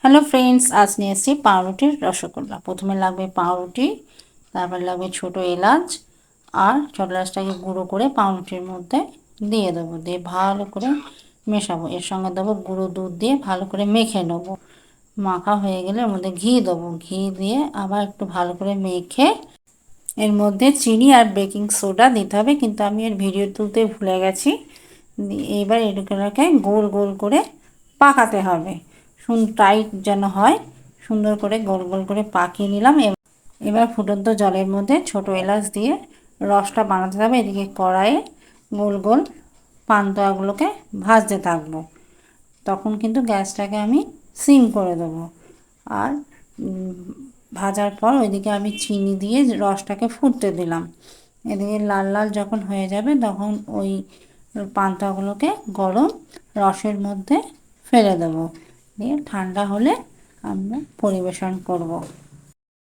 Hello friends, আজ নিয়ে এসেছি পাউরুটির রসগোল্লা। প্রথমে লাগবে পাউরুটি, তারপর লাগবে ছোটো এলাচ, আর ছোটো এলাচটাকে গুঁড়ো করে পাউরুটির মধ্যে দিয়ে দেবো, দিয়ে ভালো করে মেশাবো। এর সঙ্গে দেবো গুঁড়ো দুধ, দিয়ে ভালো করে মেখে নেবো। মাখা হয়ে গেলে এর মধ্যে ঘি দেবো, ঘি দিয়ে আবার একটু ভালো করে মেখে এর মধ্যে চিনি আর বেকিং সোডা দিতে হবে, কিন্তু আমি এর ভিডিও তুলতে ভুলে গেছি। এবার এটাকে গোল গোল করে পাকাতে হবে, টাইট যেন হয়, সুন্দর করে গোল গোল করে পাকিয়ে নিলাম। এবার ফুটন্ত জলের মধ্যে ছোটো এলাচ দিয়ে রসটা বানাতে হবে। এদিকে কড়াইয়ে গোল গোল পান্তুয়াগুলোকে ভাজতে থাকবো। তখন কিন্তু গ্যাসটাকে আমি সিম করে দেবো। আর ভাজার পর ওইদিকে আমি চিনি দিয়ে রসটাকে ফুটতে দিলাম। এদিকে লাল লাল যখন হয়ে যাবে তখন ওই পান্তাগুলোকে গরম রসের মধ্যে ফেলে দেবো, দিয়ে ঠান্ডা হলে আমরা পরিবেশন করব।